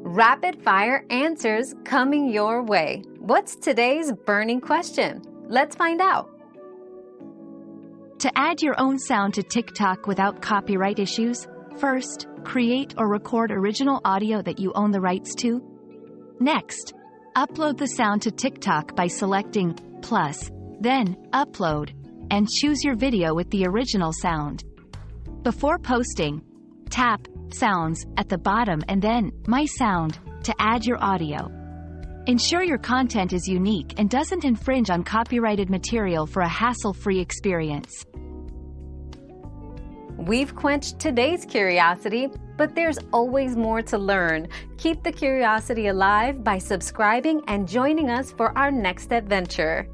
Rapid fire answers coming your way. What's today's burning question? Let's find out. To add your own sound to TikTok without copyright issues, first, create or record original audio that you own the rights to. Next, upload the sound to TikTok by selecting plus, then upload, and choose your video with the original sound. Before posting, tap Sounds at the bottom and then My Sound to add your audio. Ensure your content is unique and doesn't infringe on copyrighted material for a hassle-free experience. We've quenched today's curiosity, but there's always more to learn. Keep the curiosity alive by subscribing and joining us for our next adventure.